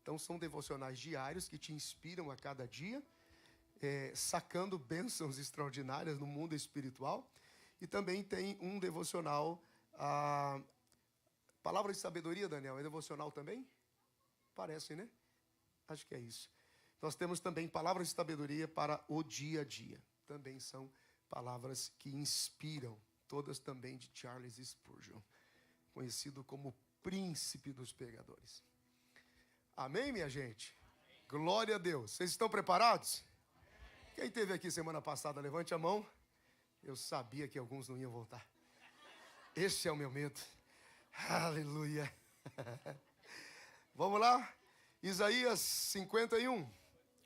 Então são devocionais diários que te inspiram a cada dia, sacando bênçãos extraordinárias no mundo espiritual. E também tem um devocional, a Palavra de Sabedoria, Daniel, é devocional também? Parece, né? Acho que é isso. Nós temos também palavras de sabedoria para o dia a dia. Também são palavras que inspiram, todas também de Charles Spurgeon, conhecido como príncipe dos pregadores. Amém, minha gente? Amém. Glória a Deus. Vocês estão preparados? Amém. Quem esteve aqui semana passada, levante a mão. Eu sabia que alguns não iam voltar. Esse é o meu medo. Aleluia. Vamos lá? Isaías 51.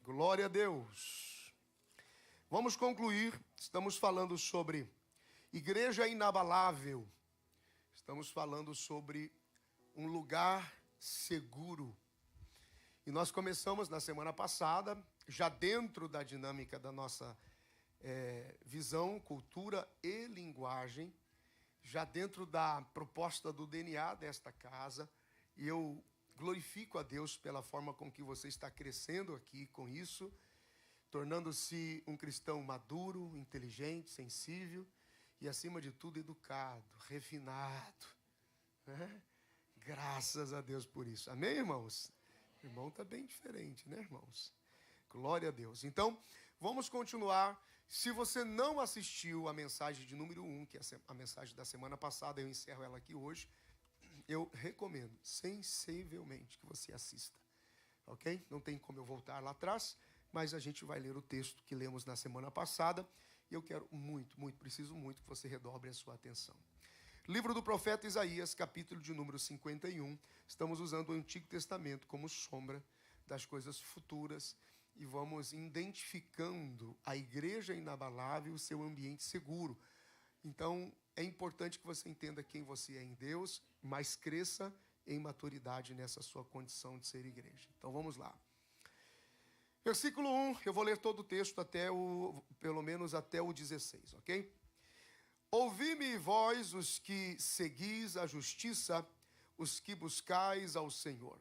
Glória a Deus. Vamos concluir. Estamos falando sobre igreja inabalável. Estamos falando sobre um lugar seguro. E nós começamos na semana passada, já dentro da dinâmica da nossa visão, cultura e linguagem, já dentro da proposta do DNA desta casa. E eu glorifico a Deus pela forma com que você está crescendo aqui com isso, tornando-se um cristão maduro, inteligente, sensível e, acima de tudo, educado, refinado. Né? Graças a Deus por isso. Amém, irmãos? O irmão está bem diferente, né, irmãos? Glória a Deus. Então, vamos continuar. Se você não assistiu a mensagem de número 1, que é a mensagem da semana passada, eu encerro ela aqui hoje, eu recomendo sensivelmente que você assista, ok? Não tem como eu voltar lá atrás, mas a gente vai ler o texto que lemos na semana passada, e eu quero preciso muito que você redobre a sua atenção. Livro do profeta Isaías, capítulo de número 51, estamos usando o Antigo Testamento como sombra das coisas futuras, e vamos identificando a igreja inabalável, o seu ambiente seguro. Então, é importante que você entenda quem você é em Deus, mas cresça em maturidade nessa sua condição de ser igreja. Então, vamos lá. Versículo 1, eu vou ler todo o texto pelo menos até o 16, ok? Ouvi-me, vós, os que seguis a justiça, os que buscais ao Senhor.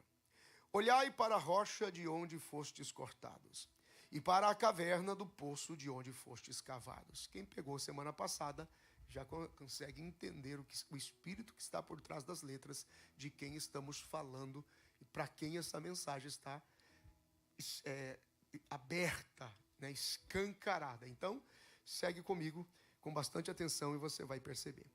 Olhai para a rocha de onde fostes cortados, e para a caverna do poço de onde fostes cavados. Quem pegou semana passada já consegue entender o espírito que está por trás das letras, de quem estamos falando e para quem essa mensagem está aberta, né, escancarada. Então, segue comigo com bastante atenção e você vai perceber.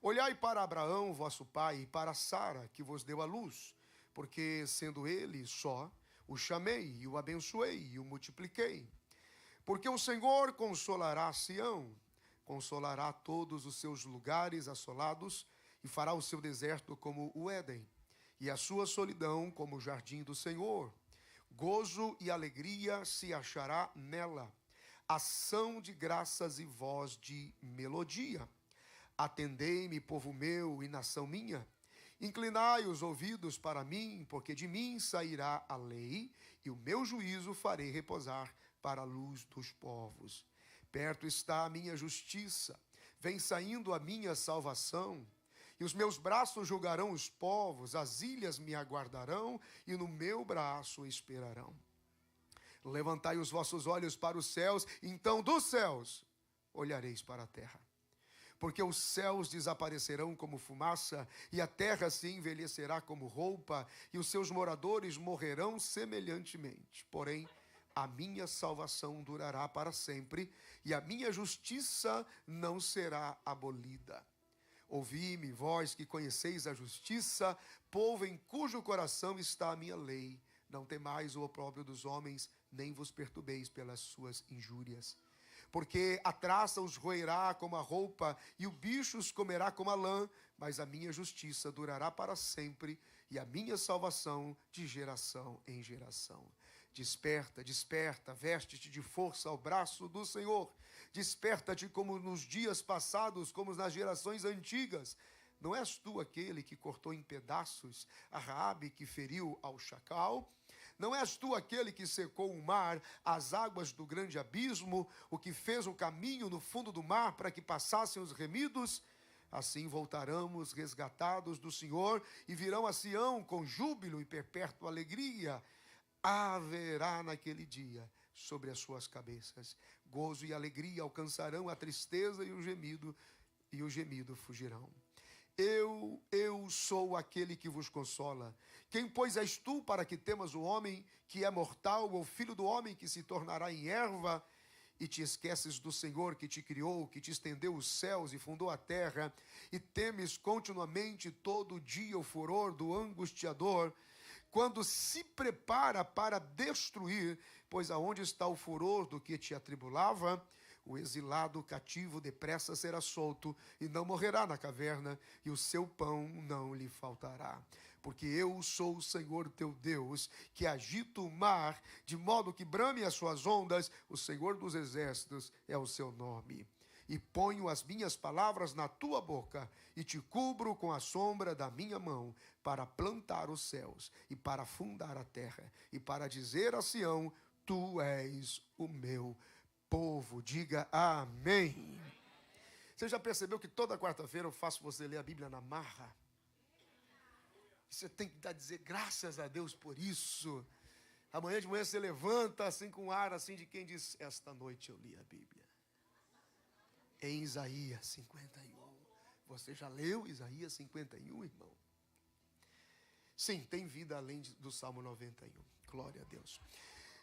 Olhai para Abraão, vosso pai, e para Sara, que vos deu a luz, porque sendo ele só, o chamei, e o abençoei, e o multipliquei. Porque o Senhor consolará Sião, consolará todos os seus lugares assolados, e fará o seu deserto como o Éden, e a sua solidão como o jardim do Senhor. Gozo e alegria se achará nela, ação de graças e voz de melodia. Atendei-me, povo meu e nação minha. Inclinai os ouvidos para mim, porque de mim sairá a lei, e o meu juízo farei repousar para a luz dos povos. Perto está a minha justiça, vem saindo a minha salvação, e os meus braços julgarão os povos, as ilhas me aguardarão, e no meu braço esperarão. Levantai os vossos olhos para os céus, então dos céus olhareis para a terra. Porque os céus desaparecerão como fumaça, e a terra se envelhecerá como roupa, e os seus moradores morrerão semelhantemente. Porém, a minha salvação durará para sempre, e a minha justiça não será abolida. Ouvi-me, vós que conheceis a justiça, povo em cujo coração está a minha lei. Não temais o opróbrio dos homens, nem vos perturbeis pelas suas injúrias. Porque a traça os roerá como a roupa, e o bicho os comerá como a lã, mas a minha justiça durará para sempre, e a minha salvação de geração em geração. Desperta, desperta, veste-te de força ao braço do Senhor. Desperta-te como nos dias passados, como nas gerações antigas. Não és tu aquele que cortou em pedaços a Raabe que feriu ao chacal? Não és tu aquele que secou o mar, as águas do grande abismo, o que fez um caminho no fundo do mar para que passassem os remidos? Assim voltaremos resgatados do Senhor e virão a Sião com júbilo e perpétua alegria. haverá naquele dia sobre as suas cabeças. Gozo e alegria alcançarão a tristeza e o gemido fugirão. Eu sou aquele que vos consola. Quem, pois, és tu para que temas o homem que é mortal, ou filho do homem que se tornará em erva, e te esqueces do Senhor que te criou, que te estendeu os céus e fundou a terra, e temes continuamente todo dia o furor do angustiador, quando se prepara para destruir, pois aonde está o furor do que te atribulava, o exilado cativo depressa será solto, e não morrerá na caverna, e o seu pão não lhe faltará. Porque eu sou o Senhor teu Deus, que agito o mar, de modo que brame as suas ondas, o Senhor dos exércitos é o seu nome. E ponho as minhas palavras na tua boca, e te cubro com a sombra da minha mão, para plantar os céus, e para fundar a terra, e para dizer a Sião, tu és o meu povo. Diga amém. Você já percebeu que toda quarta-feira eu faço você ler a Bíblia na marra? Você tem que dizer graças a Deus por isso. Amanhã de manhã você levanta assim com ar assim de quem diz, esta noite eu li a Bíblia. Em Isaías 51. Você já leu Isaías 51, irmão? Sim, tem vida além do Salmo 91. Glória a Deus.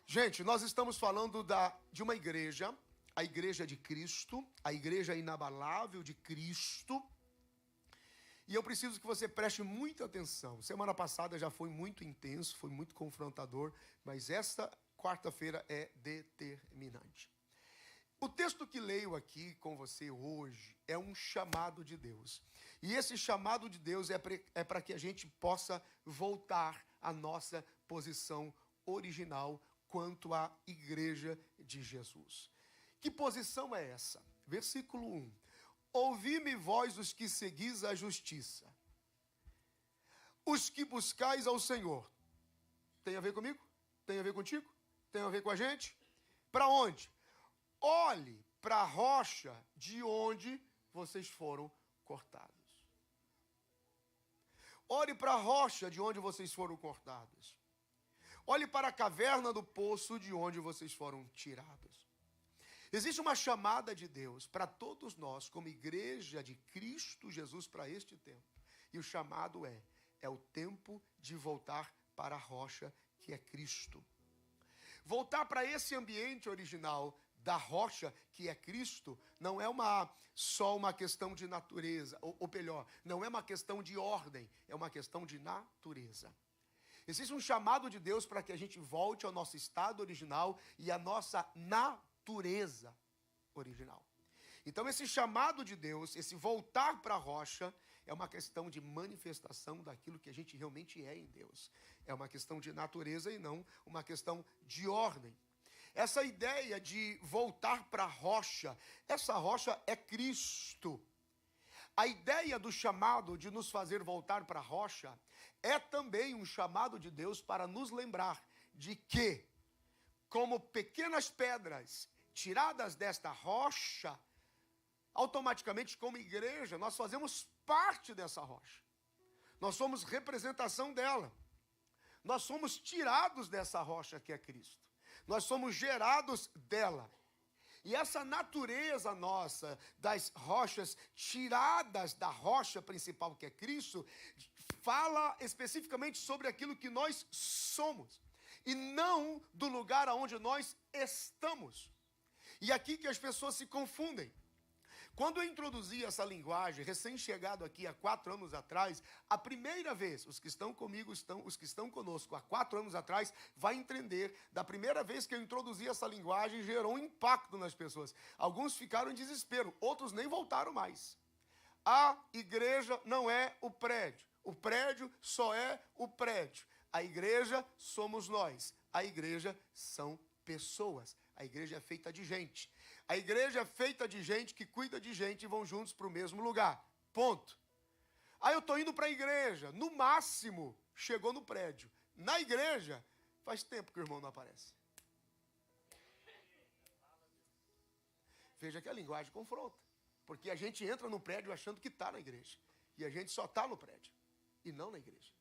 Gente, nós estamos falando de uma igreja, a igreja de Cristo, a igreja inabalável de Cristo. E eu preciso que você preste muita atenção. Semana passada já foi muito intenso, foi muito confrontador, mas esta quarta-feira é determinante. O texto que leio aqui com você hoje é um chamado de Deus. E esse chamado de Deus é para que a gente possa voltar à nossa posição original quanto à igreja de Jesus. Que posição é essa? Versículo 1. Ouvi-me vós os que seguis a justiça, os que buscais ao Senhor. Tem a ver comigo? Tem a ver contigo? Tem a ver com a gente? Para onde? Olhe para a rocha de onde vocês foram cortados. Olhe para a rocha de onde vocês foram cortados. Olhe para a caverna do poço de onde vocês foram tirados. Existe uma chamada de Deus para todos nós, como igreja de Cristo Jesus, para este tempo. E o chamado é o tempo de voltar para a rocha que é Cristo. Voltar para esse ambiente original da rocha que é Cristo, não é só uma questão de natureza, ou melhor, não é uma questão de ordem, é uma questão de natureza. Existe um chamado de Deus para que a gente volte ao nosso estado original e à nossa natureza original. Então esse chamado de Deus, esse voltar para a rocha, é uma questão de manifestação daquilo que a gente realmente é em Deus. É uma questão de natureza e não uma questão de ordem. Essa ideia de voltar para a rocha, essa rocha é Cristo. A ideia do chamado de nos fazer voltar para a rocha é também um chamado de Deus para nos lembrar de que, como pequenas pedras tiradas desta rocha, automaticamente, como igreja, nós fazemos parte dessa rocha. Nós somos representação dela. Nós somos tirados dessa rocha que é Cristo. Nós somos gerados dela. E essa natureza nossa, das rochas tiradas da rocha principal que é Cristo, fala especificamente sobre aquilo que nós somos. E não do lugar aonde nós estamos. E aqui que as pessoas se confundem. Quando eu introduzi essa linguagem, recém-chegado aqui há 4 anos atrás, a primeira vez, os que estão comigo, os que estão conosco há 4 anos atrás, vai entender, da primeira vez que eu introduzi essa linguagem, gerou um impacto nas pessoas. Alguns ficaram em desespero, outros nem voltaram mais. A igreja não é o prédio só é o prédio. A igreja somos nós, a igreja são pessoas, a igreja é feita de gente. A igreja é feita de gente que cuida de gente e vão juntos para o mesmo lugar. Ponto. Aí eu estou indo para a igreja. No máximo, chegou no prédio. Na igreja, faz tempo que o irmão não aparece. Veja que a linguagem confronta. Porque a gente entra no prédio achando que está na igreja. E a gente só está no prédio. E não na igreja.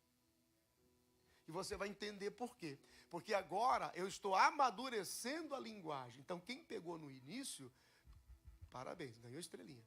E você vai entender por quê. Porque agora eu estou amadurecendo a linguagem. Então, quem pegou no início, parabéns, ganhou estrelinha.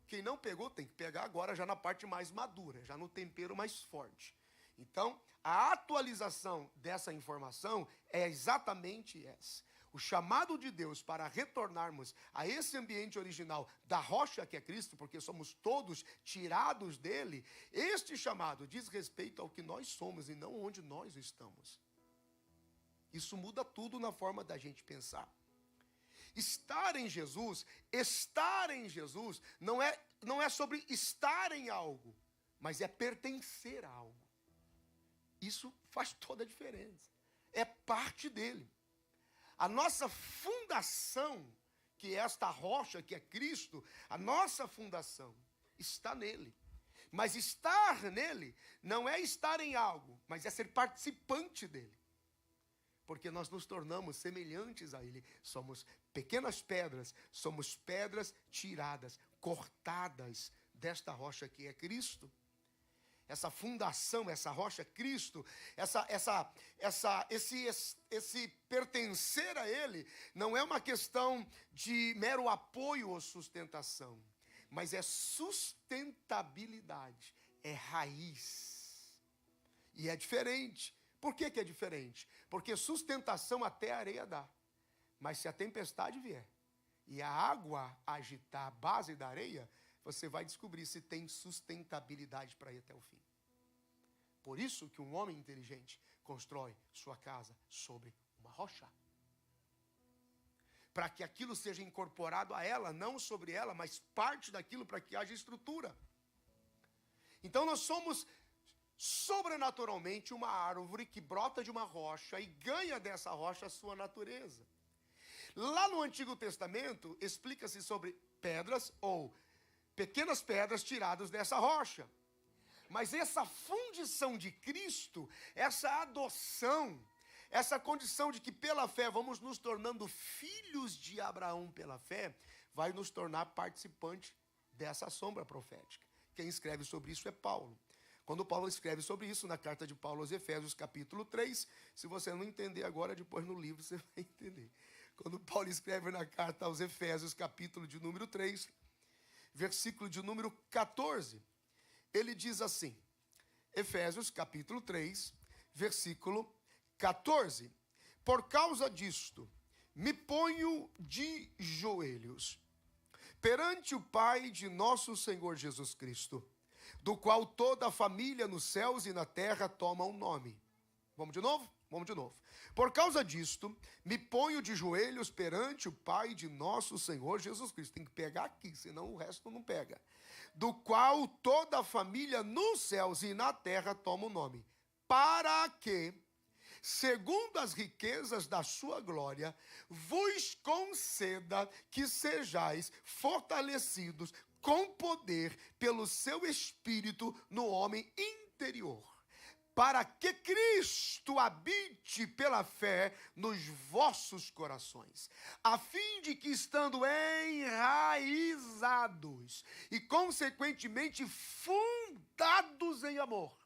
Quem não pegou, tem que pegar agora já na parte mais madura, já no tempero mais forte. Então, a atualização dessa informação é exatamente essa. O chamado de Deus para retornarmos a esse ambiente original da rocha que é Cristo, porque somos todos tirados dele, este chamado diz respeito ao que nós somos e não onde nós estamos. Isso muda tudo na forma da gente pensar. Estar em Jesus não é sobre estar em algo, mas é pertencer a algo. Isso faz toda a diferença. É parte dele. A nossa fundação, que é esta rocha, que é Cristo, a nossa fundação está nele. Mas estar nele não é estar em algo, mas é ser participante dele. Porque nós nos tornamos semelhantes a ele. Somos pequenas pedras, somos pedras tiradas, cortadas desta rocha que é Cristo. Essa fundação, essa rocha Cristo, esse pertencer a ele, não é uma questão de mero apoio ou sustentação, mas é sustentabilidade, é raiz. E é diferente. Por que é diferente? Porque sustentação até a areia dá, mas se a tempestade vier e a água agitar a base da areia, você vai descobrir se tem sustentabilidade para ir até o fim. Por isso que um homem inteligente constrói sua casa sobre uma rocha. Para que aquilo seja incorporado a ela, não sobre ela, mas parte daquilo para que haja estrutura. Então nós somos sobrenaturalmente uma árvore que brota de uma rocha e ganha dessa rocha a sua natureza. Lá no Antigo Testamento, explica-se sobre pedras ou pequenas pedras tiradas dessa rocha. Mas essa fundição de Cristo, essa adoção, essa condição de que pela fé vamos nos tornando filhos de Abraão pela fé, vai nos tornar participantes dessa sombra profética. Quem escreve sobre isso é Paulo. Quando Paulo escreve sobre isso na carta de Paulo aos Efésios, capítulo 3, se você não entender agora, depois no livro você vai entender. Quando Paulo escreve na carta aos Efésios, capítulo de número 3, versículo de número 14, ele diz assim, Efésios, capítulo 3, versículo 14, por causa disto, me ponho de joelhos perante o Pai de nosso Senhor Jesus Cristo, do qual toda a família nos céus e na terra toma um nome. Vamos de novo? Vamos de novo. Por causa disto, me ponho de joelhos perante o Pai de nosso Senhor Jesus Cristo. Tem que pegar aqui, senão o resto não pega. Do qual toda a família nos céus e na terra toma o nome. Para que, segundo as riquezas da sua glória, vos conceda que sejais fortalecidos com poder pelo seu Espírito no homem interior, para que Cristo habite pela fé nos vossos corações, a fim de que, estando enraizados e, consequentemente, fundados em amor,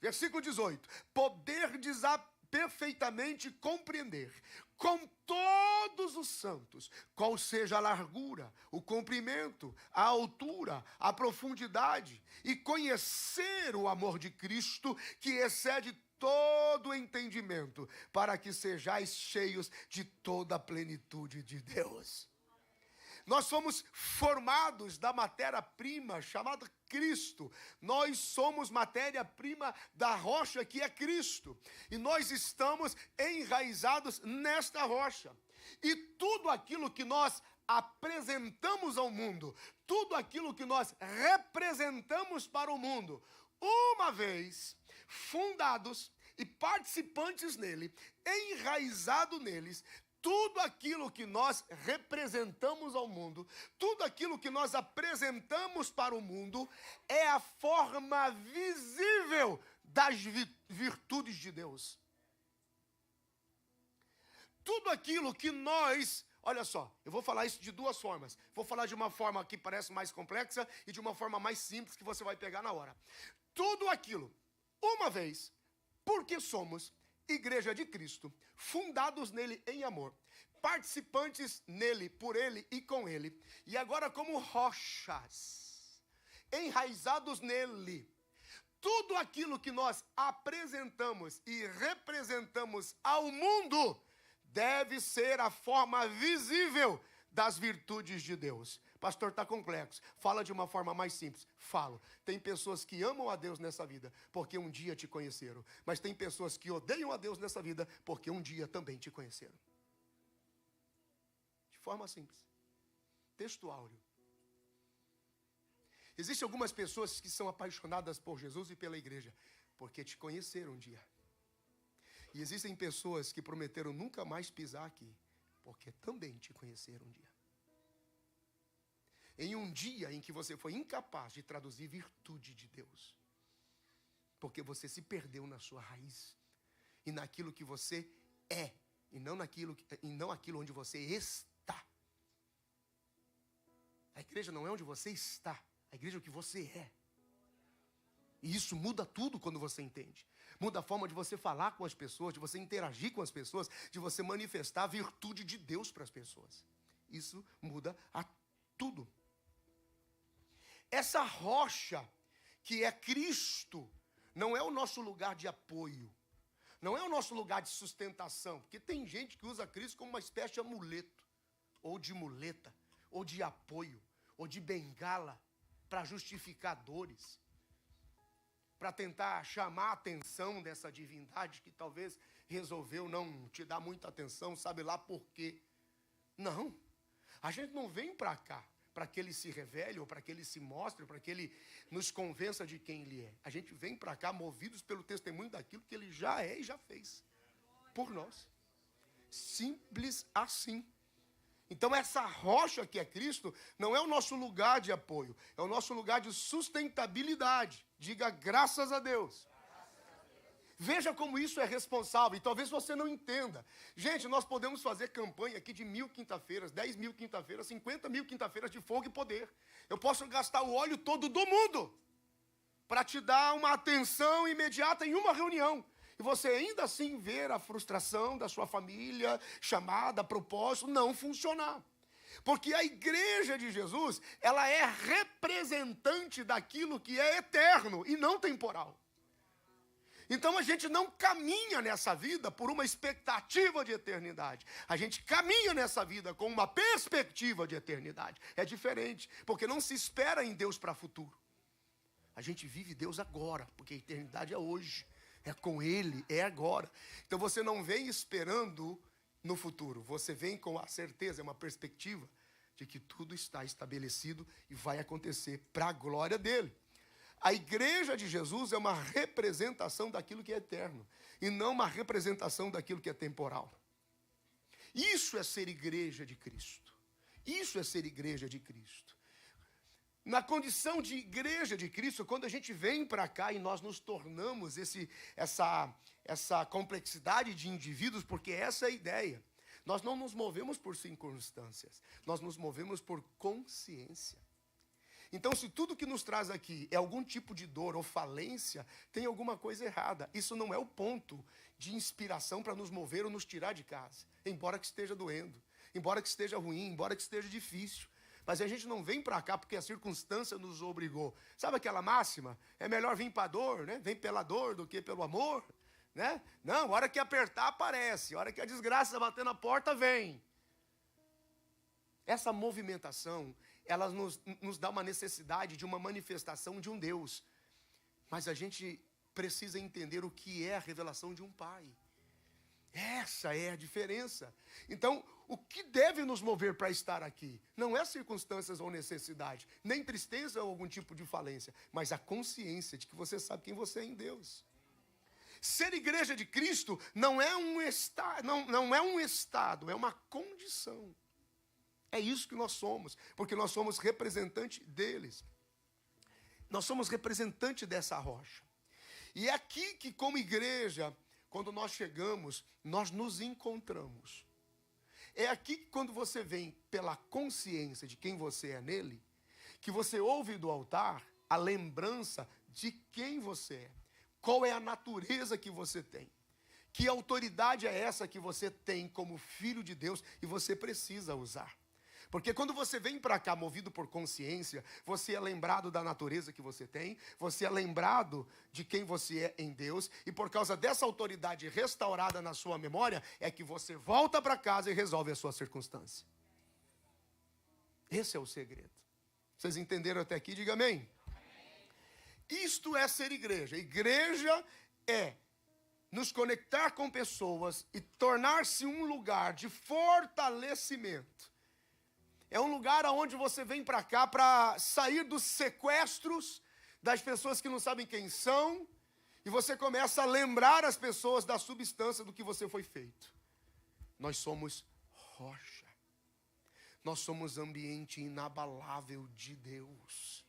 versículo 18, poderdes perfeitamente compreender com todos os santos qual seja a largura, o comprimento, a altura, a profundidade, e conhecer o amor de Cristo que excede todo o entendimento, para que sejais cheios de toda a plenitude de Deus. Nós somos formados da matéria-prima chamada Cristo. Nós somos matéria-prima da rocha que é Cristo. E nós estamos enraizados nesta rocha. E tudo aquilo que nós apresentamos ao mundo, tudo aquilo que nós representamos para o mundo, uma vez fundados e participantes nele, enraizado neles, tudo aquilo que nós representamos ao mundo, tudo aquilo que nós apresentamos para o mundo, é a forma visível das virtudes de Deus. Tudo aquilo que nós... Olha só, eu vou falar isso de duas formas. Vou falar de uma forma que parece mais complexa e de uma forma mais simples que você vai pegar na hora. Tudo aquilo, uma vez porque somos igreja de Cristo, fundados nele em amor, participantes nele, por ele e com ele, e agora como rochas, enraizados nele. Tudo aquilo que nós apresentamos e representamos ao mundo deve ser a forma visível das virtudes de Deus. Pastor, está complexo. Fala de uma forma mais simples. Falo. Tem pessoas que amam a Deus nessa vida porque um dia te conheceram. Mas tem pessoas que odeiam a Deus nessa vida porque um dia também te conheceram. De forma simples. Texto áureo. Existem algumas pessoas que são apaixonadas por Jesus e pela igreja porque te conheceram um dia. E existem pessoas que prometeram nunca mais pisar aqui porque também te conheceram um dia. Em um dia em que você foi incapaz de traduzir virtude de Deus, porque você se perdeu na sua raiz e naquilo que você é, e não aquilo onde você está. A igreja não é onde você está, a igreja é o que você é. E isso muda tudo quando você entende. Muda a forma de você falar com as pessoas, de você interagir com as pessoas, de você manifestar a virtude de Deus para as pessoas. Isso muda a tudo. Essa rocha que é Cristo não é o nosso lugar de apoio, não é o nosso lugar de sustentação, porque tem gente que usa Cristo como uma espécie de amuleto, ou de muleta, ou de apoio, ou de bengala, para justificar dores, para tentar chamar a atenção dessa divindade que talvez resolveu não te dar muita atenção, sabe lá por quê. Não, a gente não vem para cá para que ele se revele, ou para que ele se mostre, para que ele nos convença de quem ele é. A gente vem para cá movidos pelo testemunho daquilo que ele já é e já fez por nós. Simples assim. Então essa rocha que é Cristo não é o nosso lugar de apoio, é o nosso lugar de sustentabilidade. Diga graças a Deus. Veja como isso é responsável, e talvez você não entenda. Gente, nós podemos fazer campanha aqui de 1000 quinta-feiras, 10.000 quinta-feiras, 50.000 quinta-feiras de fogo e poder. Eu posso gastar o óleo todo do mundo para te dar uma atenção imediata em uma reunião. E você ainda assim ver a frustração da sua família, chamada, propósito, não funcionar. Porque a igreja de Jesus, ela é representante daquilo que é eterno e não temporal. Então a gente não caminha nessa vida por uma expectativa de eternidade. A gente caminha nessa vida com uma perspectiva de eternidade. É diferente, porque não se espera em Deus para futuro. A gente vive Deus agora, porque a eternidade é hoje. É com Ele, é agora. Então você não vem esperando no futuro. Você vem com a certeza, é uma perspectiva de que tudo está estabelecido e vai acontecer para a glória dEle. A igreja de Jesus é uma representação daquilo que é eterno, e não uma representação daquilo que é temporal. Isso é ser igreja de Cristo. Isso é ser igreja de Cristo. Na condição de igreja de Cristo, quando a gente vem para cá e nós nos tornamos essa complexidade de indivíduos, porque essa é a ideia. Nós não nos movemos por circunstâncias, nós nos movemos por consciência. Então, se tudo que nos traz aqui é algum tipo de dor ou falência, tem alguma coisa errada. Isso não é o ponto de inspiração para nos mover ou nos tirar de casa. Embora que esteja doendo, embora que esteja ruim, embora que esteja difícil. Mas a gente não vem para cá porque a circunstância nos obrigou. Sabe aquela máxima? É melhor vir para a dor, né? Vem pela dor do que pelo amor, né? Não, a hora que apertar aparece, a hora que a desgraça bater na porta vem. Essa movimentação, ela nos dá uma necessidade de uma manifestação de um Deus. Mas a gente precisa entender o que é a revelação de um Pai. Essa é a diferença. Então, o que deve nos mover para estar aqui? Não é circunstâncias ou necessidade, nem tristeza ou algum tipo de falência, mas a consciência de que você sabe quem você é em Deus. Ser igreja de Cristo não é um estado, é uma condição. É isso que nós somos, porque nós somos representante deles. Nós somos representante dessa rocha. E é aqui que, como igreja, quando nós chegamos, nós nos encontramos. É aqui que, quando você vem pela consciência de quem você é nele, que você ouve do altar a lembrança de quem você é. Qual é a natureza que você tem? Que autoridade é essa que você tem como filho de Deus e você precisa usar? Porque quando você vem para cá movido por consciência, você é lembrado da natureza que você tem, você é lembrado de quem você é em Deus, e por causa dessa autoridade restaurada na sua memória, é que você volta para casa e resolve a sua circunstância. Esse é o segredo. Vocês entenderam até aqui? Diga amém. Isto é ser igreja. Igreja é nos conectar com pessoas e tornar-se um lugar de fortalecimento. É um lugar onde você vem para cá para sair dos sequestros das pessoas que não sabem quem são, e você começa a lembrar as pessoas da substância do que você foi feito. Nós somos rocha. Nós somos ambiente inabalável de Deus.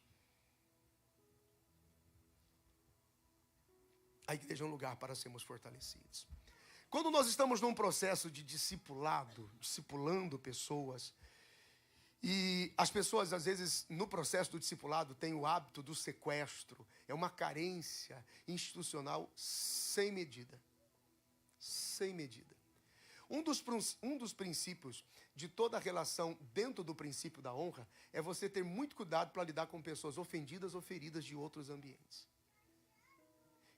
A igreja é um lugar para sermos fortalecidos. Quando nós estamos num processo de discipulando pessoas, e as pessoas, às vezes, no processo do discipulado, têm o hábito do sequestro. É uma carência institucional sem medida. Sem medida. Um dos princípios de toda relação dentro do princípio da honra é você ter muito cuidado para lidar com pessoas ofendidas ou feridas de outros ambientes.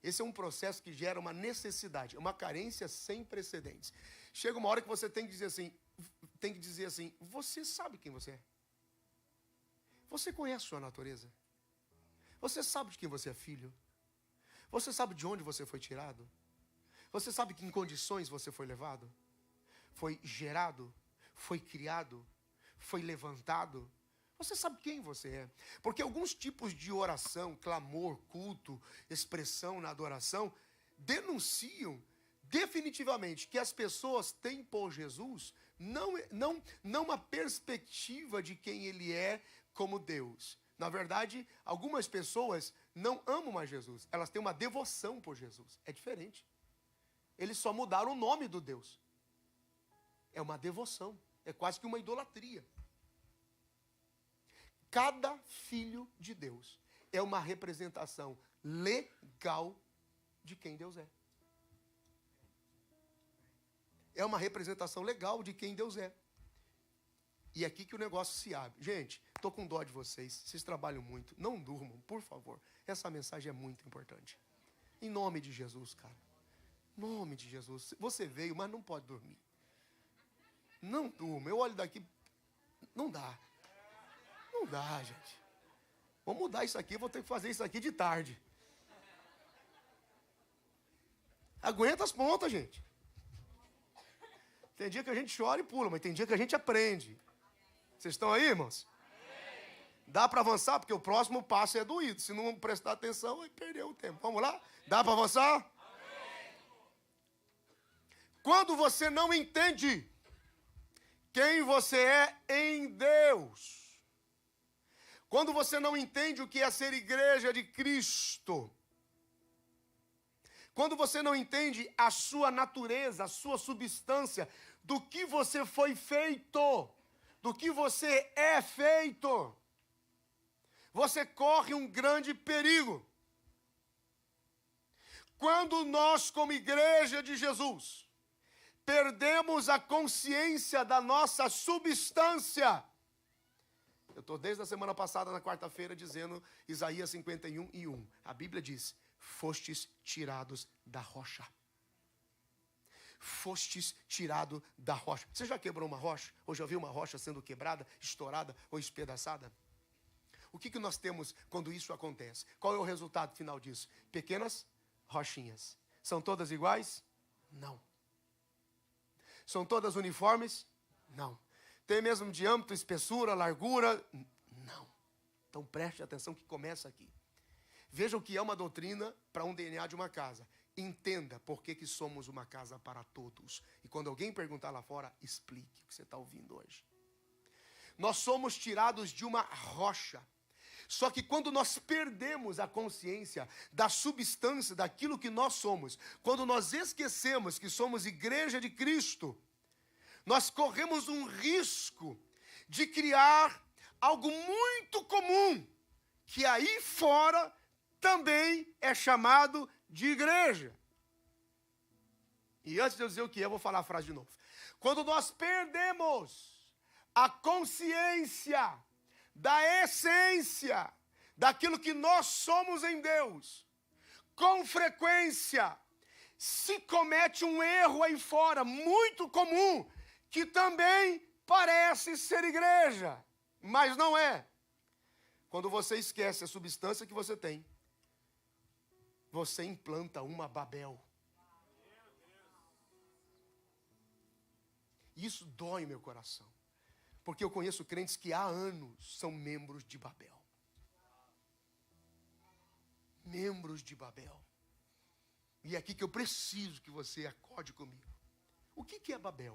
Esse é um processo que gera uma necessidade, uma carência sem precedentes. Chega uma hora que você tem que dizer assim, você sabe quem você é? Você conhece sua natureza? Você sabe de quem você é filho? Você sabe de onde você foi tirado? Você sabe que em condições você foi levado? Foi gerado? Foi criado? Foi levantado? Você sabe quem você é? Porque alguns tipos de oração, clamor, culto, expressão na adoração, denunciam definitivamente que as pessoas têm por Jesus não uma perspectiva de quem ele é como Deus. Na verdade, algumas pessoas não amam mais Jesus. Elas têm uma devoção por Jesus. É diferente. Eles só mudaram o nome do Deus. É uma devoção. É quase que uma idolatria. Cada filho de Deus é uma representação legal de quem Deus é. É uma representação legal de quem Deus é. E é aqui que o negócio se abre. Gente, estou com dó de vocês. Vocês trabalham muito. Não durmam, por favor. Essa mensagem é muito importante. Em nome de Jesus, cara. Em nome de Jesus. Você veio, mas não pode dormir. Não durma. Eu olho daqui. Não dá. Não dá, gente. Vou mudar isso aqui. Vou ter que fazer isso aqui de tarde. Aguenta as pontas, gente. Tem dia que a gente chora e pula, mas tem dia que a gente aprende. Vocês estão aí, irmãos? Dá para avançar? Porque o próximo passo é doído. Se não prestar atenção, vai perder o tempo. Vamos lá? Dá para avançar? Quando você não entende quem você é em Deus, quando você não entende o que é ser igreja de Cristo, quando você não entende a sua natureza, a sua substância, do que você foi feito, do que você é feito, você corre um grande perigo. Quando nós, como igreja de Jesus, perdemos a consciência da nossa substância. Eu estou desde a semana passada, na quarta-feira, dizendo Isaías 51:1. A Bíblia diz: fostes tirados da rocha. Fostes tirado da rocha. Você já quebrou uma rocha? Ou já viu uma rocha sendo quebrada, estourada ou espedaçada? O que nós temos quando isso acontece? Qual é o resultado final disso? Pequenas rochinhas. São todas iguais? Não. São todas uniformes? Não. Tem mesmo diâmetro, espessura, largura? Não. Então preste atenção que começa aqui. Veja o que é uma doutrina para um DNA de uma casa. Entenda por que somos uma casa para todos. E quando alguém perguntar lá fora, explique o que você está ouvindo hoje. Nós somos tirados de uma rocha. Só que quando nós perdemos a consciência da substância, daquilo que nós somos, quando nós esquecemos que somos igreja de Cristo, nós corremos um risco de criar algo muito comum, que aí fora também é chamado de igreja. E antes de eu dizer o que é, eu vou falar a frase de novo. Quando nós perdemos a consciência da essência, daquilo que nós somos em Deus, com frequência se comete um erro aí fora, muito comum, que também parece ser igreja, mas não é. Quando você esquece a substância que você tem, você implanta uma Babel. Isso dói meu coração, porque eu conheço crentes que há anos são membros de Babel. Membros de Babel. E é aqui que eu preciso que você acorde comigo. O que é Babel?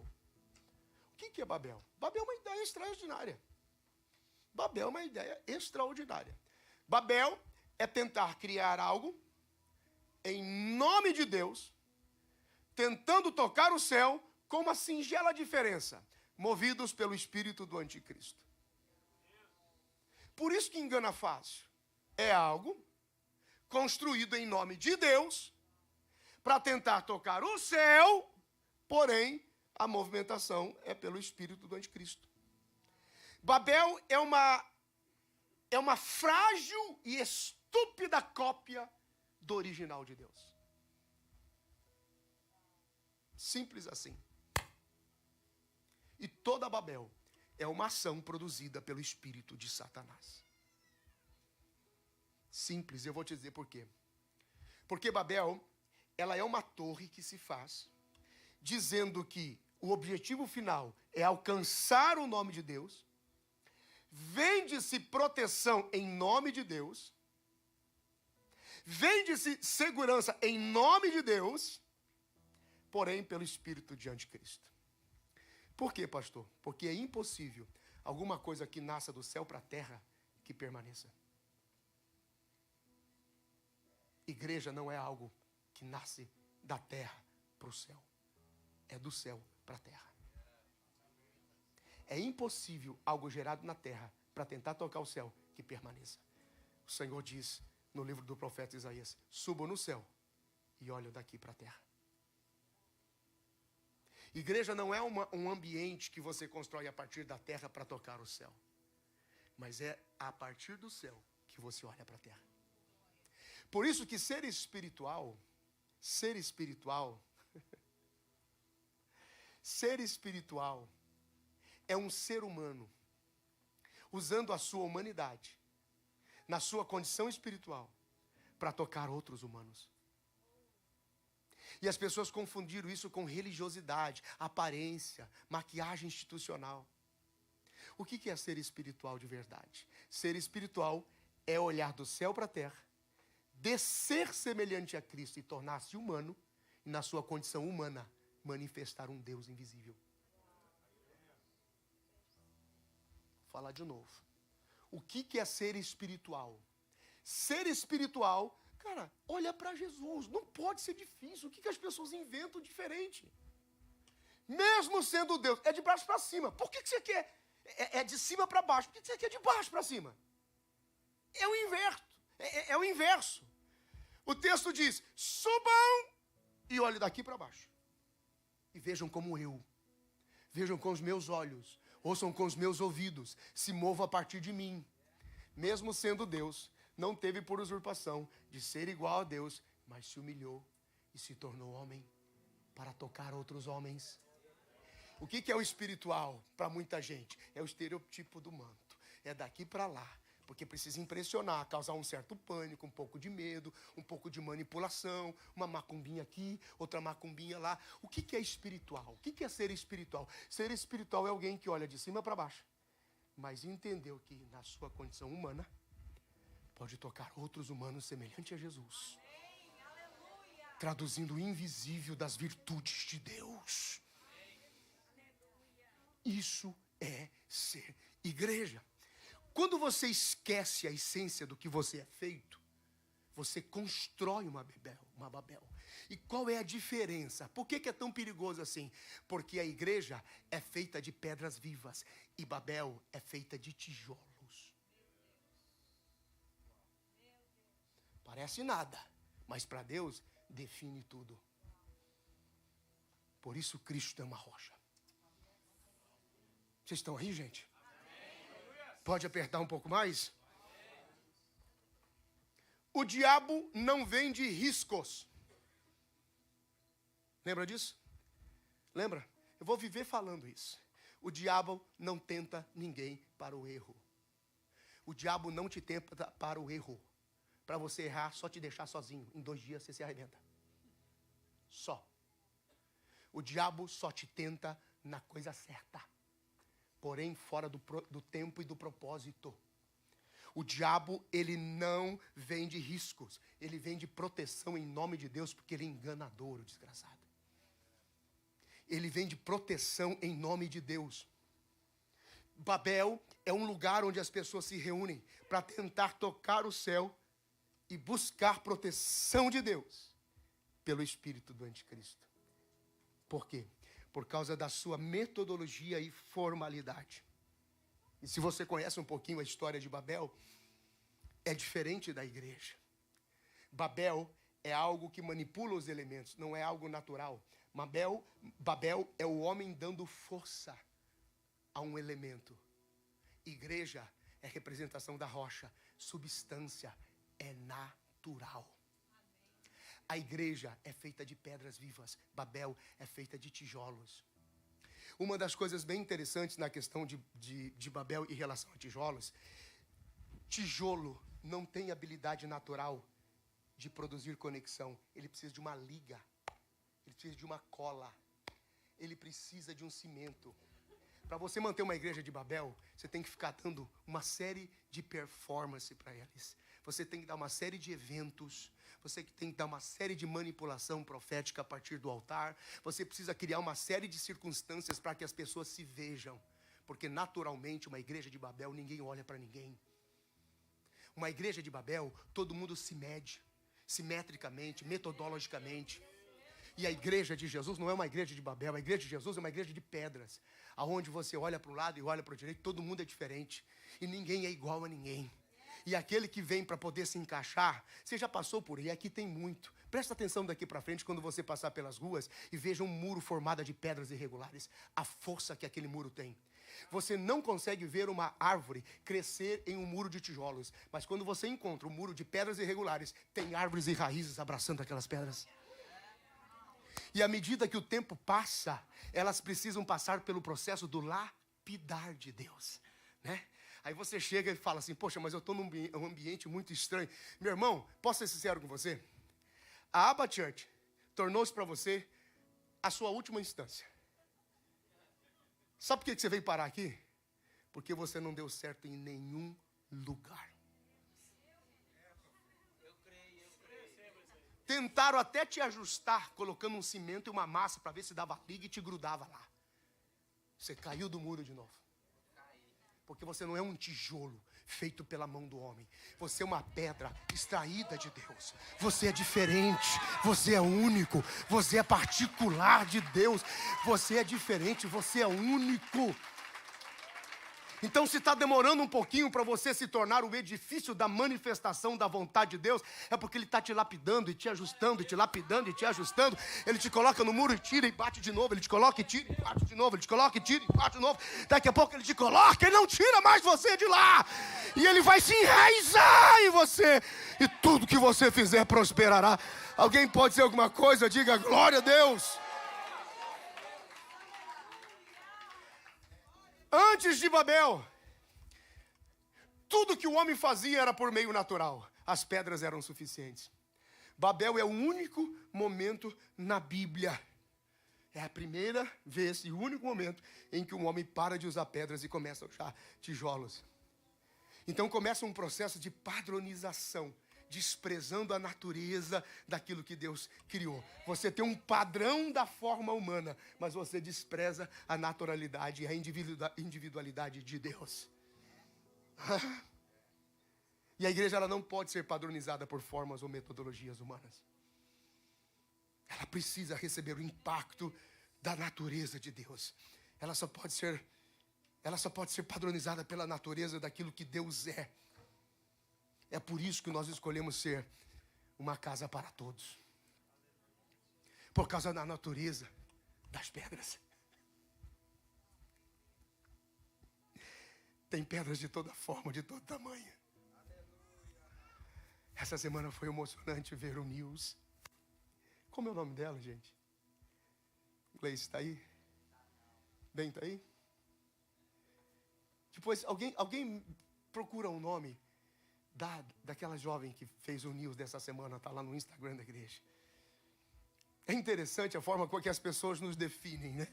O que é Babel? Babel é uma ideia extraordinária. Babel é uma ideia extraordinária. Babel é tentar criar algo em nome de Deus, tentando tocar o céu com uma singela diferença, movidos pelo espírito do anticristo. Por isso que engana fácil. É algo construído em nome de Deus, para tentar tocar o céu, porém, a movimentação é pelo espírito do anticristo. Babel é uma frágil e estúpida cópia do original de Deus. Simples assim. E toda Babel é uma ação produzida pelo espírito de Satanás. Simples, eu vou te dizer por quê. Porque Babel, ela é uma torre que se faz, dizendo que o objetivo final é alcançar o nome de Deus, vende-se proteção em nome de Deus, vende-se segurança em nome de Deus, porém pelo espírito de anticristo. Por quê, pastor? Porque é impossível alguma coisa que nasça do céu para a terra que permaneça. Igreja não é algo que nasce da terra para o céu. É do céu para a terra. É impossível algo gerado na terra para tentar tocar o céu que permaneça. O Senhor diz no livro do profeta Isaías: subo no céu e olho daqui para a terra. Igreja não é um ambiente que você constrói a partir da terra para tocar o céu. Mas é a partir do céu que você olha para a terra. Por isso que ser espiritual ser espiritual é um ser humano usando a sua humanidade, na sua condição espiritual, para tocar outros humanos. E as pessoas confundiram isso com religiosidade, aparência, maquiagem institucional. O que é ser espiritual de verdade? Ser espiritual é olhar do céu para a terra, descer semelhante a Cristo e tornar-se humano, e na sua condição humana, manifestar um Deus invisível. Vou falar de novo. O que é ser espiritual? Ser espiritual, cara, olha para Jesus. Não pode ser difícil. O que as pessoas inventam diferente? Mesmo sendo Deus, é de baixo para cima. Por que você quer? É de cima para baixo. Por que você quer de baixo para cima? É o inverso. É o inverso. O texto diz: subam e olhem daqui para baixo. E vejam como eu. Vejam com os meus olhos. Ouçam com os meus ouvidos. Se movam a partir de mim. Mesmo sendo Deus, não teve por usurpação de ser igual a Deus, mas se humilhou e se tornou homem para tocar outros homens. O que é o espiritual para muita gente? É o estereotipo do manto. É daqui para lá. Porque precisa impressionar, causar um certo pânico, um pouco de medo, um pouco de manipulação, uma macumbinha aqui, outra macumbinha lá. O que é espiritual? O que é ser espiritual? Ser espiritual é alguém que olha de cima para baixo, mas entendeu que na sua condição humana, pode tocar outros humanos semelhante a Jesus. Traduzindo o invisível das virtudes de Deus. Isso é ser igreja. Quando você esquece a essência do que você é feito, você constrói uma Babel. E qual é a diferença? Por que é tão perigoso assim? Porque a igreja é feita de pedras vivas e Babel é feita de tijolos. Parece nada, Mas para Deus, define tudo. Por isso Cristo é uma rocha. Vocês estão aí, gente? Pode apertar um pouco mais? O diabo não vende riscos. Lembra disso? Lembra? Eu vou viver falando isso. O diabo não tenta ninguém para o erro. O diabo não te tenta para o erro. Para você errar, só te deixar sozinho. Em 2 dias você se arrebenta. Só. O diabo só te tenta na coisa certa. Porém, fora do tempo e do propósito. O diabo, ele não vende riscos. Ele vende proteção em nome de Deus, porque ele é enganador, o desgraçado. Ele vende proteção em nome de Deus. Babel é um lugar onde as pessoas se reúnem para tentar tocar o céu e buscar proteção de Deus pelo espírito do anticristo. Por quê? Por causa da sua metodologia e formalidade. E se você conhece um pouquinho a história de Babel, é diferente da igreja. Babel é algo que manipula os elementos, não é algo natural. Babel é o homem dando força a um elemento. Igreja é representação da rocha, substância é natural. A igreja é feita de pedras vivas, Babel é feita de tijolos. Uma das coisas bem interessantes na questão de Babel em relação a tijolos, tijolo não tem habilidade natural de produzir conexão. Ele precisa de uma liga, ele precisa de uma cola, ele precisa de um cimento. Para você manter uma igreja de Babel, você tem que ficar dando uma série de performance para eles. Você tem que dar uma série de eventos. Você tem que dar uma série de manipulação profética a partir do altar. Você precisa criar uma série de circunstâncias para que as pessoas se vejam. Porque naturalmente uma igreja de Babel, ninguém olha para ninguém. Uma igreja de Babel, todo mundo se mede. Simetricamente, metodologicamente. E a igreja de Jesus não é uma igreja de Babel. A igreja de Jesus é uma igreja de pedras. Aonde você olha para o lado e olha para o direito, todo mundo é diferente. E ninguém é igual a ninguém. E aquele que vem para poder se encaixar, você já passou por aí, aqui tem muito. Presta atenção daqui para frente quando você passar pelas ruas e veja um muro formado de pedras irregulares. A força que aquele muro tem. Você não consegue ver uma árvore crescer em um muro de tijolos. Mas quando você encontra um muro de pedras irregulares, tem árvores e raízes abraçando aquelas pedras. E à medida que o tempo passa, elas precisam passar pelo processo do lapidar de Deus, né? Aí você chega e fala assim, poxa, mas eu estou num ambiente muito estranho. Meu irmão, posso ser sincero com você? A Abba Church tornou-se para você a sua última instância. Sabe por que você veio parar aqui? Porque você não deu certo em nenhum lugar. Tentaram até te ajustar, colocando um cimento e uma massa para ver se dava liga e te grudava lá. Você caiu do muro de novo. Porque você não é um tijolo feito pela mão do homem. Você é uma pedra extraída de Deus. Você é diferente. Você é único. Você é particular de Deus. Você é diferente. Você é único. Então, se está demorando um pouquinho para você se tornar o edifício da manifestação da vontade de Deus, é porque Ele está te lapidando e te ajustando, e te lapidando e te ajustando. Ele te coloca no muro e tira e bate de novo. Ele te coloca e tira e bate de novo. Ele te coloca e tira e bate de novo. Daqui a pouco Ele te coloca e não tira mais você de lá. E Ele vai se enraizar em você. E tudo que você fizer prosperará. Alguém pode dizer alguma coisa? Diga glória a Deus. Antes de Babel, tudo que o homem fazia era por meio natural. As pedras eram suficientes. Babel é o único momento na Bíblia. É a primeira vez e o único momento em que um homem para de usar pedras e começa a usar tijolos. Então começa um processo de padronização, desprezando a natureza daquilo que Deus criou. Você tem um padrão da forma humana, mas você despreza a naturalidade e a individualidade de Deus. E a igreja ela não pode ser padronizada por formas ou metodologias humanas. Ela precisa receber o impacto da natureza de Deus. Ela só pode ser padronizada pela natureza daquilo que Deus é. É por isso que nós escolhemos ser uma casa para todos. Por causa da natureza das pedras. Tem pedras de toda forma, de todo tamanho. Essa semana foi emocionante ver o News. Como é o nome dela, gente? Gleice, está aí? Bem, está aí? Depois, alguém procura um nome daquela jovem que fez o News dessa semana, está lá no Instagram da igreja. É interessante a forma com que as pessoas nos definem, né?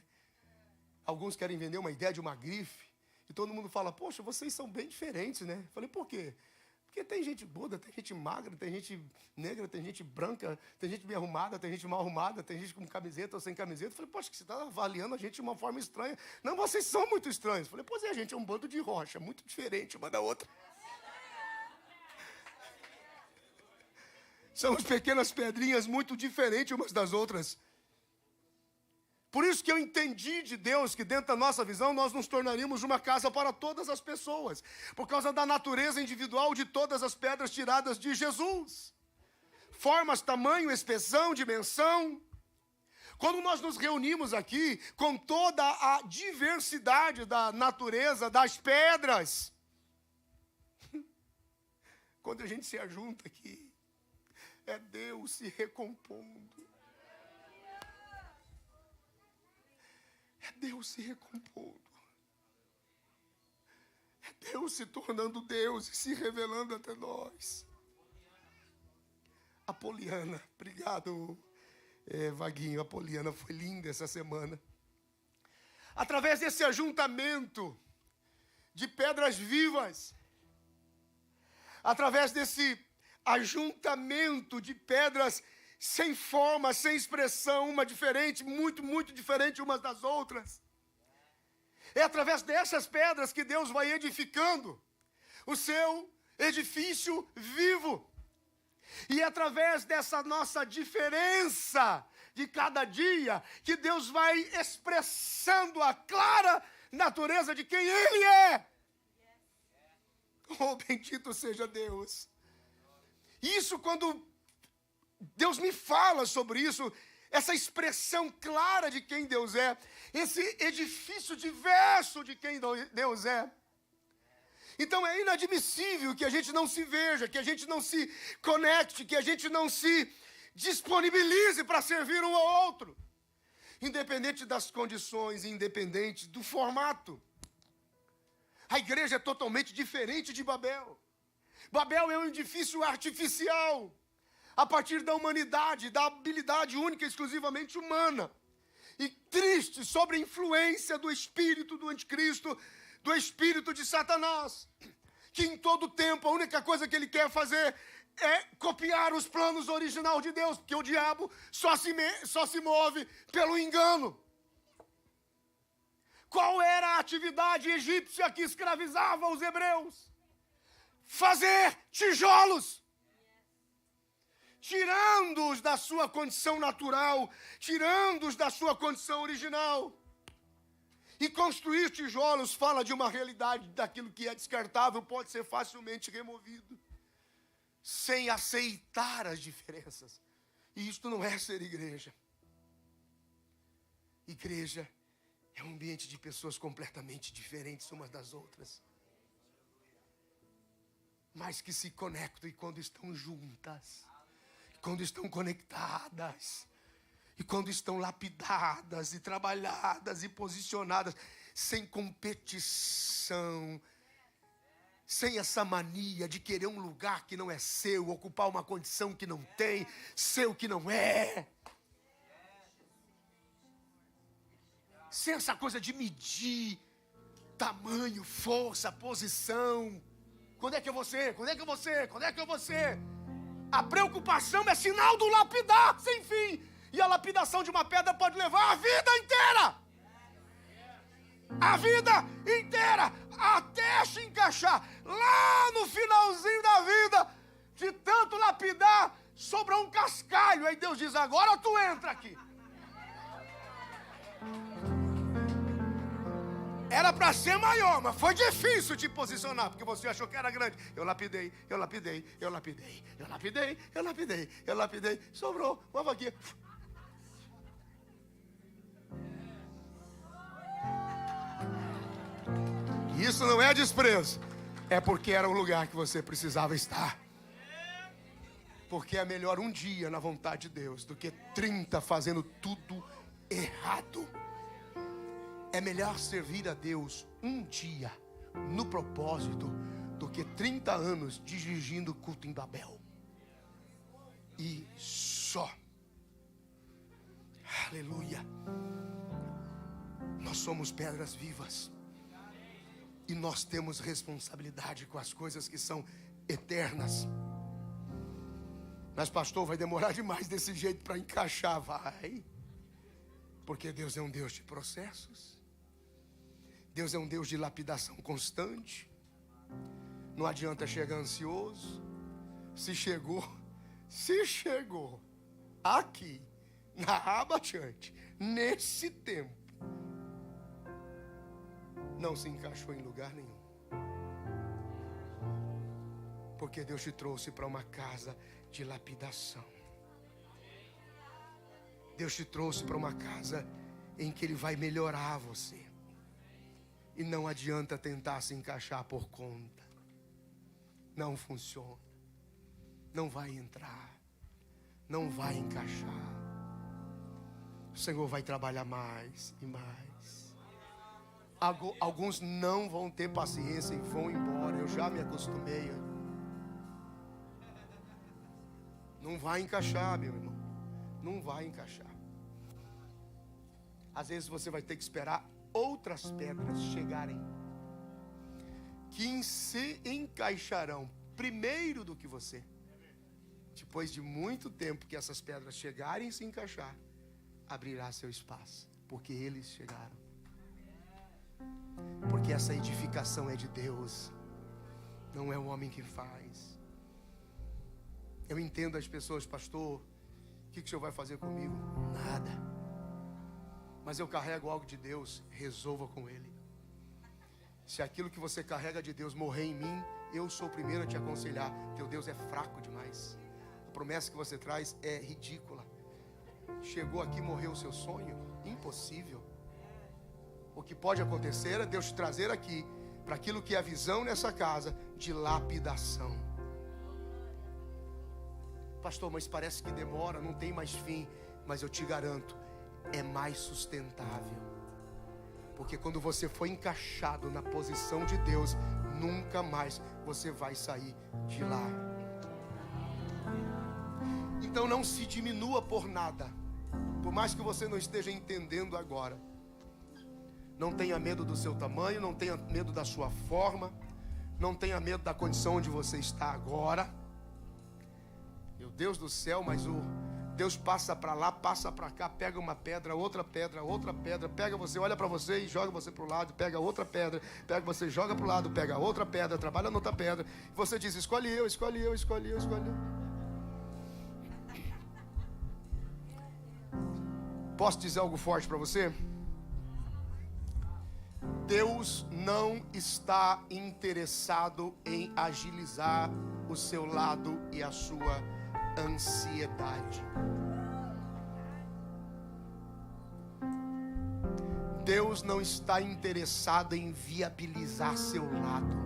Alguns querem vender uma ideia de uma grife, e todo mundo fala, poxa, vocês são bem diferentes, né? Eu falei, por quê? Porque tem gente gorda, tem gente magra, tem gente negra, tem gente branca, tem gente bem arrumada, tem gente mal arrumada, tem gente com camiseta ou sem camiseta. Eu falei, poxa, que você está avaliando a gente de uma forma estranha. Não, vocês são muito estranhos. Eu falei, pois é, a gente é um bando de rocha, muito diferente uma da outra. Somos pequenas pedrinhas muito diferentes umas das outras. Por isso que eu entendi de Deus que dentro da nossa visão nós nos tornaríamos uma casa para todas as pessoas. Por causa da natureza individual de todas as pedras tiradas de Jesus. Formas, tamanho, expressão, dimensão. Quando nós nos reunimos aqui com toda a diversidade da natureza das pedras. Quando a gente se ajunta aqui, é Deus se recompondo. É Deus se recompondo. É Deus se tornando Deus e se revelando até nós. Apoliana, obrigado, Vaguinho. Apoliana foi linda essa semana. Através desse ajuntamento de pedras vivas, através desse ajuntamento de pedras sem forma, sem expressão, uma diferente, muito, muito diferente umas das outras. É através dessas pedras que Deus vai edificando o seu edifício vivo. E é através dessa nossa diferença de cada dia que Deus vai expressando a clara natureza de quem Ele é. Oh, bendito seja Deus. Isso quando Deus me fala sobre isso, essa expressão clara de quem Deus é, esse edifício diverso de quem Deus é. Então é inadmissível que a gente não se veja, que a gente não se conecte, que a gente não se disponibilize para servir um ao outro. Independente das condições, independente do formato. A igreja é totalmente diferente de Babel. Babel é um edifício artificial. A partir da humanidade, da habilidade única e exclusivamente humana. E triste sobre a influência do espírito do anticristo, do espírito de Satanás. Que em todo tempo a única coisa que ele quer fazer é copiar os planos originais de Deus. Porque o diabo só se move pelo engano. Qual era a atividade egípcia que escravizava os hebreus? Fazer tijolos. Tirando-os da sua condição natural, tirando-os da sua condição original. E construir tijolos fala de uma realidade daquilo que é descartável, pode ser facilmente removido, sem aceitar as diferenças. E isto não é ser igreja. Igreja é um ambiente de pessoas completamente diferentes umas das outras, mas que se conectam e quando estão juntas, quando estão conectadas, e quando estão lapidadas, e trabalhadas, e posicionadas, sem competição, sem essa mania de querer um lugar que não é seu, ocupar uma condição que não tem, ser o que não é. Sem essa coisa de medir tamanho, força, posição. Quando é que eu vou ser? Quando é que eu vou ser? Quando é que eu vou ser? A preocupação é sinal do lapidar sem fim. E a lapidação de uma pedra pode levar a vida inteira. A vida inteira. Até se encaixar. Lá no finalzinho da vida, de tanto lapidar, sobra um cascalho. Aí Deus diz, agora tu entra aqui. Era para ser maior, mas foi difícil te posicionar, porque você achou que era grande. Eu lapidei, eu lapidei, eu lapidei, eu lapidei, eu lapidei, eu lapidei. Sobrou uma vaquinha. Isso não é desprezo, é porque era o lugar que você precisava estar. Porque é melhor um dia na vontade de Deus do que 30 fazendo tudo errado. É melhor servir a Deus um dia no propósito do que 30 anos dirigindo o culto em Babel. E só. Aleluia. Nós somos pedras vivas. E nós temos responsabilidade com as coisas que são eternas. Mas pastor, vai demorar demais desse jeito para encaixar. Vai. Porque Deus é um Deus de processos. Deus é um Deus de lapidação constante. Não adianta chegar ansioso. Se chegou aqui, na Abachante, nesse tempo, não se encaixou em lugar nenhum. Porque Deus te trouxe para uma casa de lapidação. Deus te trouxe para uma casa em que Ele vai melhorar você. E não adianta tentar se encaixar por conta. Não funciona. Não vai entrar. Não vai encaixar. O Senhor vai trabalhar mais e mais. Alguns não vão ter paciência e vão embora. Eu já me acostumei. Não vai encaixar, meu irmão. Não vai encaixar. Às vezes você vai ter que esperar outras pedras chegarem, que se encaixarão primeiro do que você. Depois de muito tempo que essas pedras chegarem e se encaixar, abrirá seu espaço, porque eles chegaram. Porque essa edificação é de Deus, não é o homem que faz. Eu entendo as pessoas, pastor, o que o senhor vai fazer comigo? Nada. Mas eu carrego algo de Deus, resolva com Ele. Se aquilo que você carrega de Deus morrer em mim, eu sou o primeiro a te aconselhar. Teu Deus é fraco demais. A promessa que você traz é ridícula. Chegou aqui, morreu o seu sonho? Impossível. O que pode acontecer é Deus te trazer aqui para aquilo que é a visão nessa casa de lapidação. Pastor, mas parece que demora, não tem mais fim. Mas eu te garanto, é mais sustentável. Porque quando você for encaixado na posição de Deus, nunca mais você vai sair de lá. Então não se diminua por nada. Por mais que você não esteja entendendo agora. Não tenha medo do seu tamanho, não tenha medo da sua forma, não tenha medo da condição onde você está agora. Meu Deus do céu, mas Deus passa para lá, passa para cá, pega uma pedra, outra pedra, pega você, olha para você e joga você para o lado, pega outra pedra, pega você, joga para o lado, pega outra pedra, trabalha na outra pedra. E você diz, escolhe eu. Posso dizer algo forte para você? Deus não está interessado em agilizar o seu lado e a sua ansiedade. Deus não está interessado em viabilizar seu lado.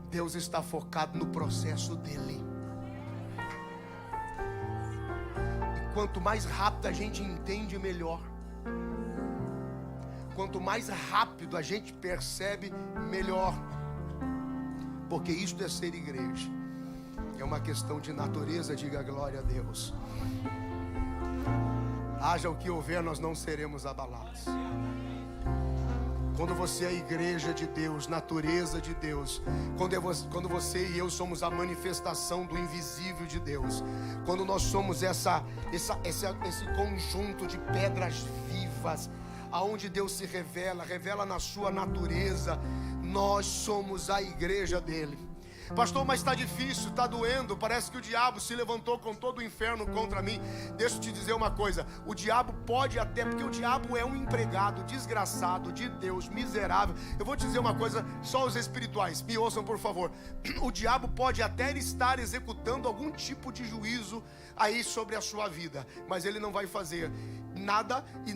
Deus está focado no processo dele. E quanto mais rápido a gente entende, melhor. Quanto mais rápido a gente percebe, melhor. Porque isto é ser igreja. É uma questão de natureza, diga glória a Deus. Haja o que houver, nós não seremos abalados. Quando você é a igreja de Deus, natureza de Deus, quando você e eu somos a manifestação do invisível de Deus, quando nós somos esse conjunto de pedras vivas, aonde Deus se revela na sua natureza, nós somos a igreja dele. Pastor, mas está difícil, está doendo, parece que o diabo se levantou com todo o inferno contra mim. Deixa eu te dizer uma coisa, o diabo pode até, porque o diabo é um empregado desgraçado de Deus, miserável. Eu vou te dizer uma coisa, só os espirituais, me ouçam por favor. O diabo pode até estar executando algum tipo de juízo aí sobre a sua vida, mas ele não vai fazer nada e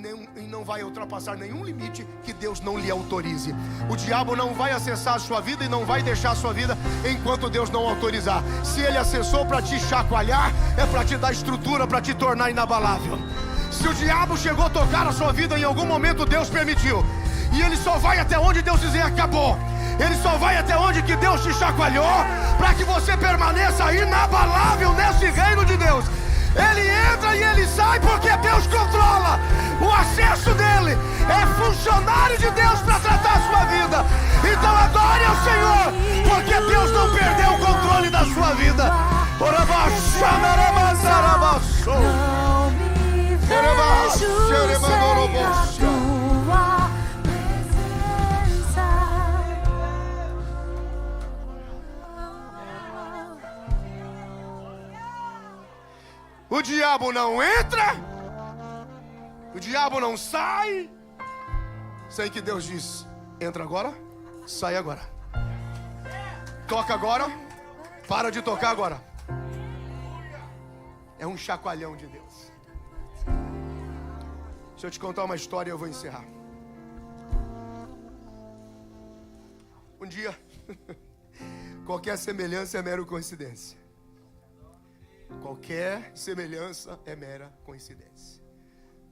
não vai ultrapassar nenhum limite que Deus não lhe autorize. O diabo não vai acessar a sua vida e não vai deixar a sua vida enquanto Deus não autorizar. Se ele acessou para te chacoalhar, é para te dar estrutura, para te tornar inabalável. Se o diabo chegou a tocar a sua vida em algum momento, Deus permitiu, e ele só vai até onde Deus dizer acabou. Ele só vai até onde que Deus te chacoalhou, para que você permaneça inabalável nesse reino de Deus. Ele entra e ele sai porque Deus controla. O acesso dele é funcionário de Deus para tratar a sua vida. Então adore ao Senhor, porque Deus não perdeu o controle da sua vida. Não me vejo sem a tua presença. O diabo não entra, o diabo não sai, sem que Deus diz: entra agora, sai agora, toca agora, para de tocar agora. É um chacoalhão de Deus. Deixa eu te contar uma história e eu vou encerrar. Um dia, qualquer semelhança é mera coincidência. Qualquer semelhança é mera coincidência.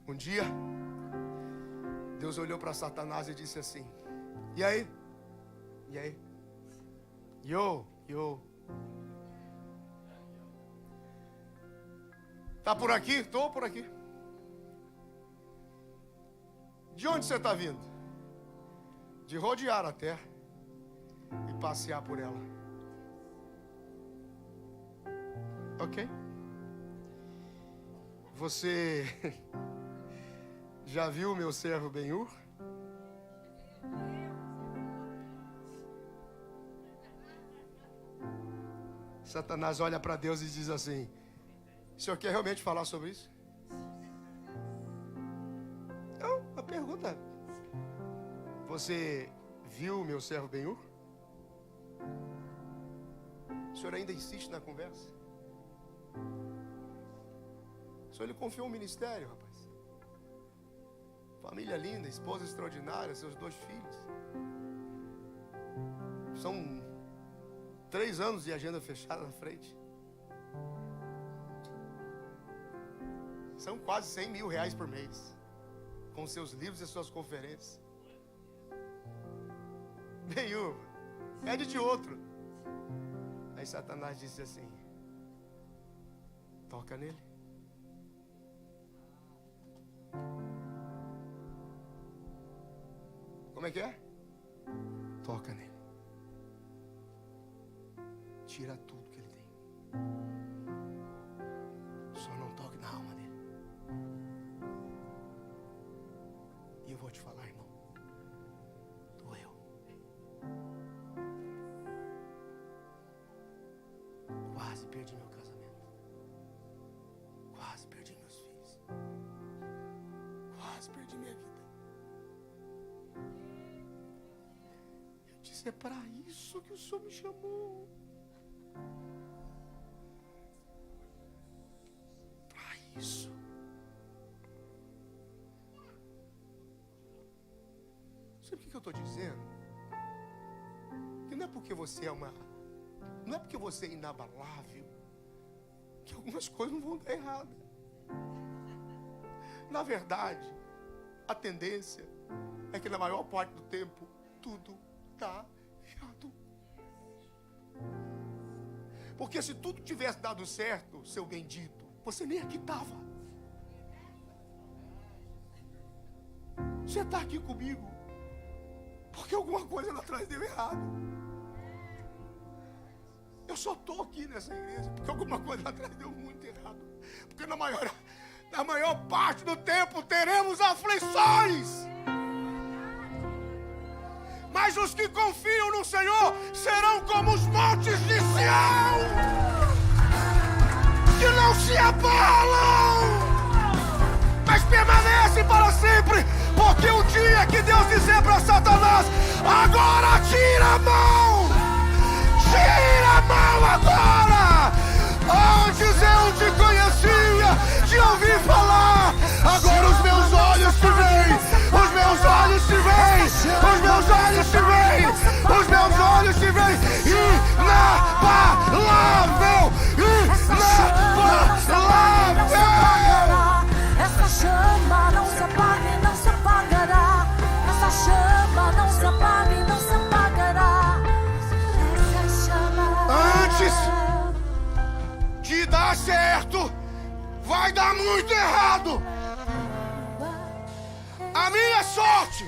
Um dia, Deus olhou para Satanás e disse assim: e aí? E aí? Yo. Tá por aqui? Tô por aqui. De onde você está vindo? De rodear a terra e passear por ela. Ok? Você já viu o meu servo Ben-Hur? Satanás olha para Deus e diz assim: o senhor quer realmente falar sobre isso? Não, a pergunta: você viu o meu servo Ben-Hur? O senhor ainda insiste na conversa? O senhor lhe confiou um ministério, rapaz. Família linda, esposa extraordinária, seus 2 filhos. São 3 anos de agenda fechada na frente. São quase 100 mil reais por mês, com seus livros e suas conferências. Ben-Hur, pede de outro. Aí Satanás disse assim: toca nele. Como é que é? Toca nele. Tira tudo que ele tem. Só não toque na alma dele. E eu vou te falar, irmão, doeu. Quase perdi meu casamento. Quase perdi meus filhos. Quase perdi minha vida. Eu disse: é para isso que o Senhor me chamou. Para isso. Sabe o que eu estou dizendo? Que não é porque você é não é porque você é inabalável que algumas coisas não vão dar errado. Na verdade, a tendência é que na maior parte do tempo tudo dá errado. Porque se tudo tivesse dado certo, seu bendito, você nem aqui estava. Você está aqui comigo porque alguma coisa lá atrás deu errado. Eu só estou aqui nessa igreja porque alguma coisa lá atrás deu muito errado. Porque na maior parte do tempo teremos aflições. Mas os que confiam no Senhor serão como os montes de Sião, que não se abalam, mas permanecem para sempre. Porque o dia que Deus dizer para Satanás: agora tira a mão, tira a mão agora. Antes eu te conhecia, te ouvi falar, agora os meus olhos te veem, os meus olhos te veem, os meus olhos te veem, os meus olhos te veem. Inabalável, inabalável. Essa chama não se apaga e não se apagará. Essa chama não se apaga e não se apagará. Essa chama. Antes de dar certo, vai dar muito errado. A minha sorte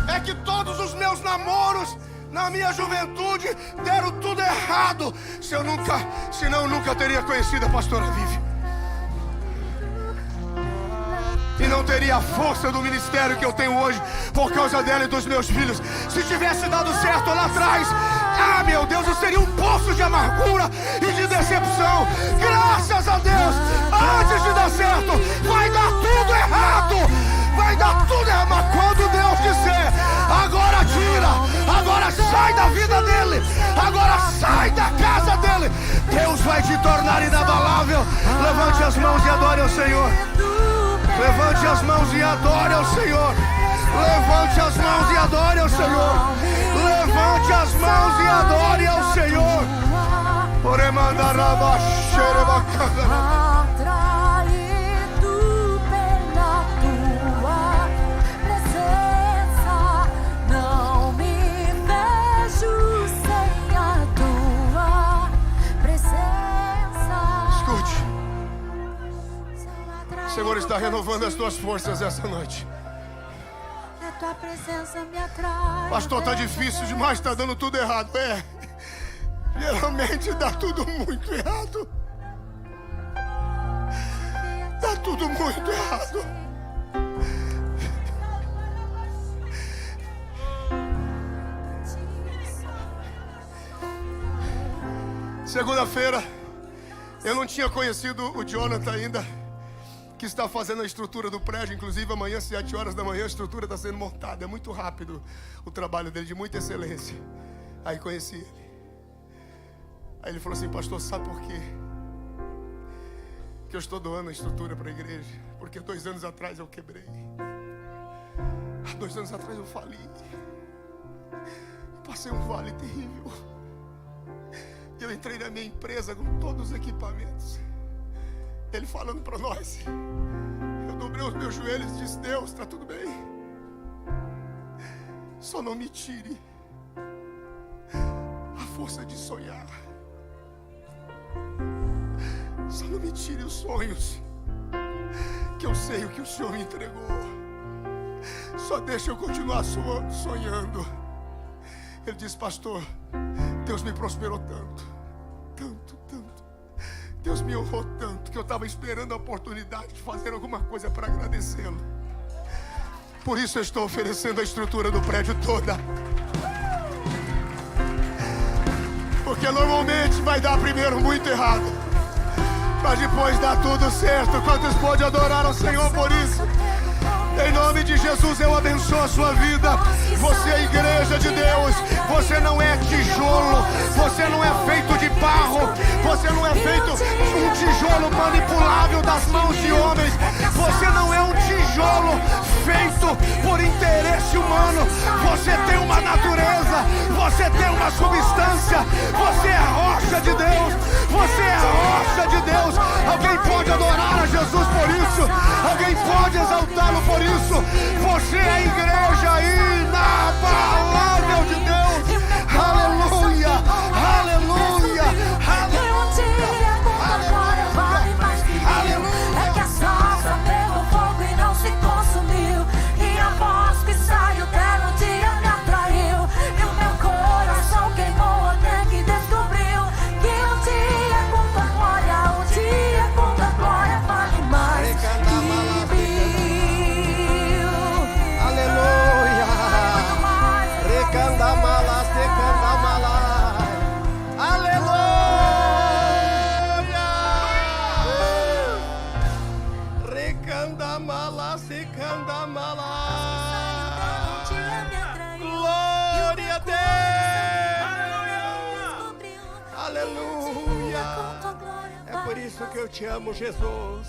é que todos os meus namoros na minha juventude deram tudo errado. Senão eu nunca teria conhecido a pastora Vivi. E não teria a força do ministério que eu tenho hoje por causa dela e dos meus filhos. Se tivesse dado certo lá atrás, meu Deus, eu seria um poço de amargura e de decepção. Graças a Deus, antes de dar certo, vai dar tudo errado. Vai dar tudo errado. Mas quando Deus disser: agora tira, agora sai da vida dele, agora sai da casa dele, Deus vai te tornar inabalável. Levante as mãos e adore ao Senhor. Levante as mãos e adore ao Senhor. Levante as mãos e adore ao Senhor. Levante as mãos e adore ao Senhor. Atraído pela tua presença, não me vejo sem a tua presença. Escute. O Senhor está renovando as tuas forças essa noite. A tua presença me atrai. Pastor, está difícil demais, está dando tudo errado. Geralmente dá tudo muito errado. Dá tudo muito errado. Segunda-feira, eu não tinha conhecido o Jonathan ainda, que está fazendo a estrutura do prédio. Inclusive amanhã, 7 horas da manhã, a estrutura está sendo montada. É muito rápido o trabalho dele, de muita excelência. Aí conheci ele. Aí ele falou assim: pastor, sabe por quê que eu estou doando a estrutura para a igreja? Porque 2 anos atrás eu quebrei. Há 2 anos atrás eu fali. Passei um vale terrível. Eu entrei na minha empresa com todos os equipamentos. Ele falando para nós. Eu dobrei os meus joelhos e disse: Deus, está tudo bem. Só não me tire a força de sonhar. Só não me tire os sonhos, que eu sei o que o Senhor me entregou. Só deixa eu continuar sonhando. Ele disse: pastor, Deus me prosperou tanto. Deus me honrou tanto, que eu estava esperando a oportunidade de fazer alguma coisa para agradecê-lo. Por isso eu estou oferecendo a estrutura do prédio toda. Porque normalmente vai dar primeiro muito errado, mas depois dá tudo certo. Quantos podem adorar ao Senhor por isso? Em nome de Jesus eu abençoo a sua vida. Você é a igreja de Deus. Você não é tijolo. Você não é feito de barro. Você não é feito um tijolo manipulável das mãos de homens. Você não é um tijolo feito por interesse humano. Você tem uma natureza. Você tem uma substância. Você é a rocha de Deus. Você é a rocha de Deus. Alguém pode adorar a Jesus por isso? Alguém pode exaltá-lo por isso? Você é a igreja inabalável de Deus. Aleluia, aleluia, aleluia, aleluia. É que a salsa pegou fogo e não se consumiu, e a voz que saiu dela um dia me atraiu, e o meu coração queimou até que descobriu que um dia com tua glória, um dia com tua glória vale mais que mil. Secandamala, secandamala. Glória a Deus. Aleluia. É por isso que eu te amo, Jesus.